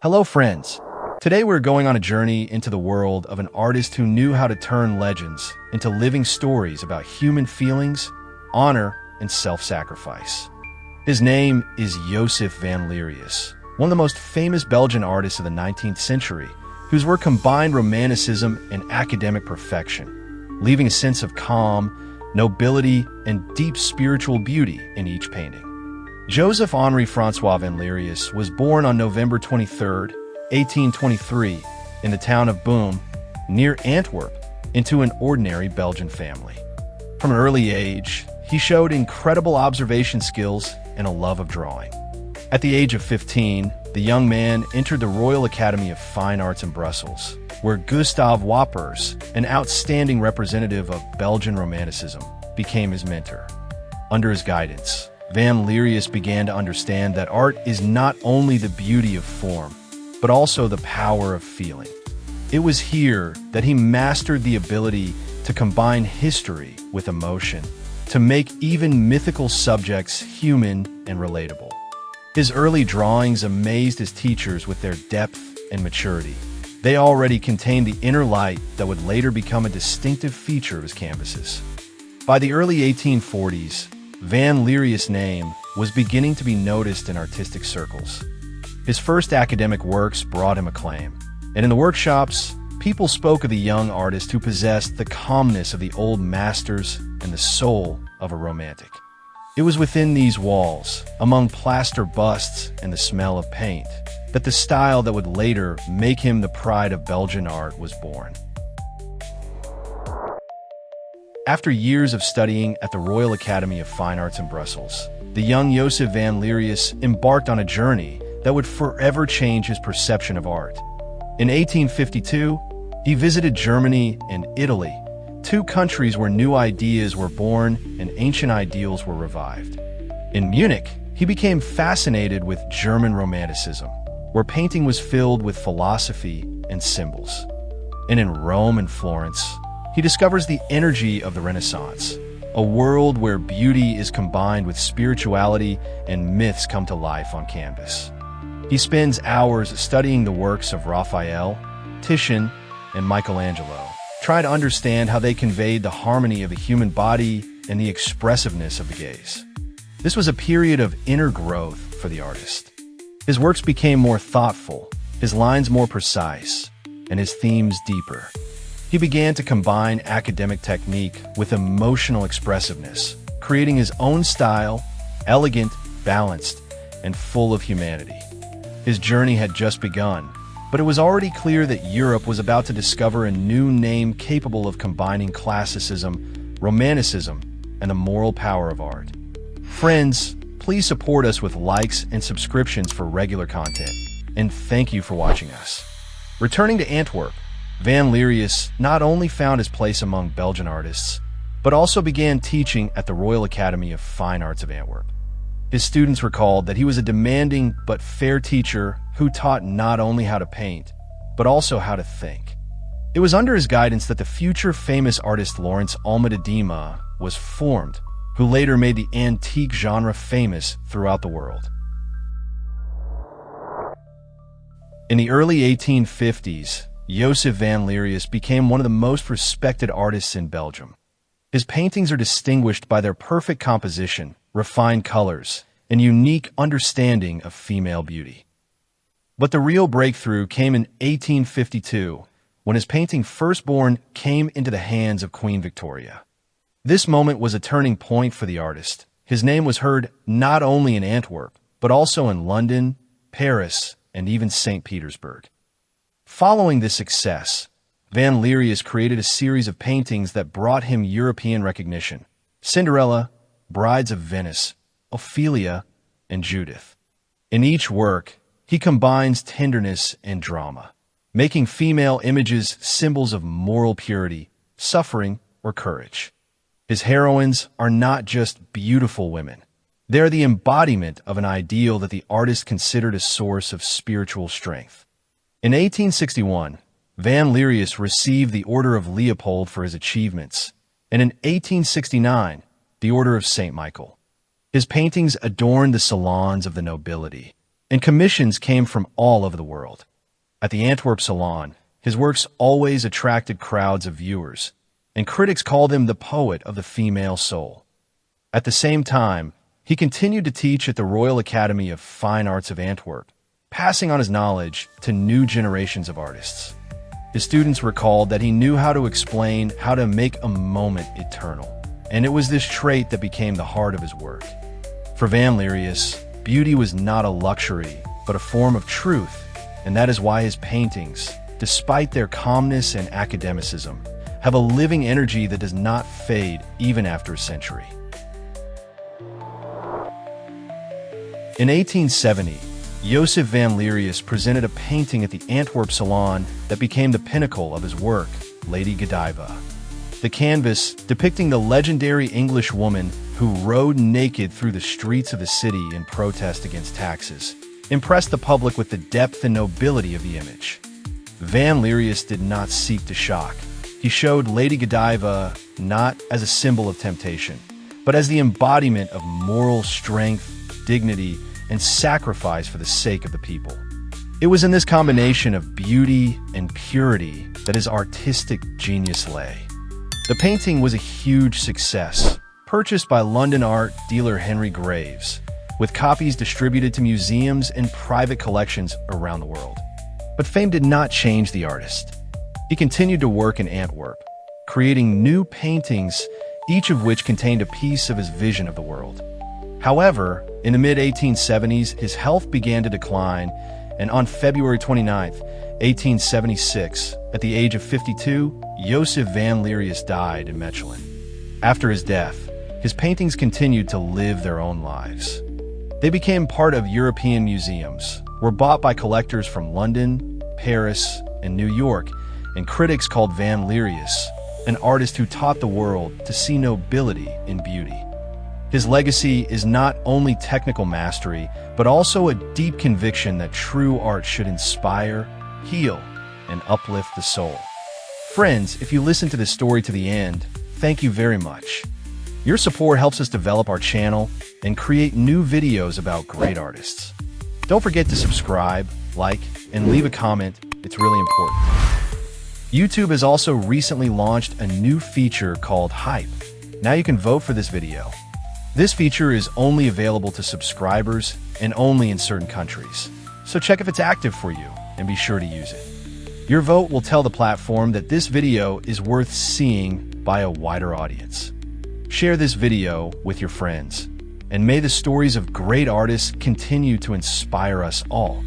Hello friends! Today we're going on a journey into the world of an artist who knew how to turn legends into living stories about human feelings, honor, and self-sacrifice. His name is Jozef Van Lerius, one of the most famous Belgian artists of the 19th century, whose work combined romanticism and academic perfection, leaving a sense of calm, nobility, and deep spiritual beauty in each painting. Joseph Henri Francois Van Lerius was born on November 23, 1823, in the town of Boom, near Antwerp, into an ordinary Belgian family. From an early age, he showed incredible observation skills and a love of drawing. At the age of 15, the young man entered the Royal Academy of Fine Arts in Brussels, where Gustav Wappers, an outstanding representative of Belgian Romanticism, became his mentor. Under his guidance, Van Lerius began to understand that art is not only the beauty of form, but also the power of feeling. It was here that he mastered the ability to combine history with emotion, to make even mythical subjects human and relatable. His early drawings amazed his teachers with their depth and maturity. They already contained the inner light that would later become a distinctive feature of his canvases. By the early 1840s, Van Lerius' name was beginning to be noticed in artistic circles. His first academic works brought him acclaim, and in the workshops, people spoke of the young artist who possessed the calmness of the old masters and the soul of a romantic. It was within these walls, among plaster busts and the smell of paint, that the style that would later make him the pride of Belgian art was born. After years of studying at the Royal Academy of Fine Arts in Brussels, the young Jozef Van Lerius embarked on a journey that would forever change his perception of art. In 1852, he visited Germany and Italy, two countries where new ideas were born and ancient ideals were revived. In Munich, he became fascinated with German Romanticism, where painting was filled with philosophy and symbols. And in Rome and Florence, he discovers the energy of the Renaissance, a world where beauty is combined with spirituality and myths come to life on canvas. He spends hours studying the works of Raphael, Titian, and Michelangelo, trying to understand how they conveyed the harmony of the human body and the expressiveness of the gaze. This was a period of inner growth for the artist. His works became more thoughtful, his lines more precise, and his themes deeper. He began to combine academic technique with emotional expressiveness, creating his own style, elegant, balanced, and full of humanity. His journey had just begun, but it was already clear that Europe was about to discover a new name capable of combining classicism, romanticism, and the moral power of art. Friends, please support us with likes and subscriptions for regular content, and thank you for watching us. Returning to Antwerp, Van Lerius not only found his place among Belgian artists, but also began teaching at the Royal Academy of Fine Arts of Antwerp. His students recalled that he was a demanding but fair teacher who taught not only how to paint, but also how to think. It was under his guidance that the future famous artist Lawrence Alma-Tadema was formed, who later made the antique genre famous throughout the world. In the early 1850s, Jozef Van Lerius became one of the most respected artists in Belgium. His paintings are distinguished by their perfect composition, refined colors, and unique understanding of female beauty. But the real breakthrough came in 1852, when his painting Firstborn came into the hands of Queen Victoria. This moment was a turning point for the artist. His name was heard not only in Antwerp, but also in London, Paris, and even St. Petersburg. Following this success, Van Lerius created a series of paintings that brought him European recognition: Cinderella, Brides of Venice, Ophelia, and Judith. In each work, he combines tenderness and drama, making female images symbols of moral purity, suffering, or courage. His heroines are not just beautiful women. They are the embodiment of an ideal that the artist considered a source of spiritual strength. In 1861, Van Lerius received the Order of Leopold for his achievements, and in 1869, the Order of St. Michael. His paintings adorned the salons of the nobility, and commissions came from all over the world. At the Antwerp Salon, his works always attracted crowds of viewers, and critics called him the poet of the female soul. At the same time, he continued to teach at the Royal Academy of Fine Arts of Antwerp, passing on his knowledge to new generations of artists. His students recalled that he knew how to explain how to make a moment eternal, and it was this trait that became the heart of his work. For Van Lerius, beauty was not a luxury, but a form of truth, and that is why his paintings, despite their calmness and academicism, have a living energy that does not fade even after a century. In 1870, Jozef Van Lerius presented a painting at the Antwerp Salon that became the pinnacle of his work, Lady Godiva. The canvas, depicting the legendary English woman who rode naked through the streets of the city in protest against taxes, impressed the public with the depth and nobility of the image. Van Lerius did not seek to shock. He showed Lady Godiva not as a symbol of temptation, but as the embodiment of moral strength, dignity, and sacrifice for the sake of the people. It was in this combination of beauty and purity that his artistic genius lay. The painting was a huge success, purchased by London art dealer Henry Graves, with copies distributed to museums and private collections around the world. But fame did not change the artist. He continued to work in Antwerp, creating new paintings, each of which contained a piece of his vision of the world. However, in the mid-1870s, his health began to decline, and on February 29, 1876, at the age of 52, Jozef Van Lerius died in Mechelen. After his death, his paintings continued to live their own lives. They became part of European museums, were bought by collectors from London, Paris, and New York, and critics called Van Lerius an artist who taught the world to see nobility in beauty. His legacy is not only technical mastery, but also a deep conviction that true art should inspire, heal, and uplift the soul. Friends, if you listen to this story to the end, thank you very much. Your support helps us develop our channel and create new videos about great artists. Don't forget to subscribe, like, and leave a comment. It's really important. YouTube has also recently launched a new feature called Hype. Now you can vote for this video. This feature is only available to subscribers and only in certain countries. So check if it's active for you and be sure to use it. Your vote will tell the platform that this video is worth seeing by a wider audience. Share this video with your friends, and may the stories of great artists continue to inspire us all.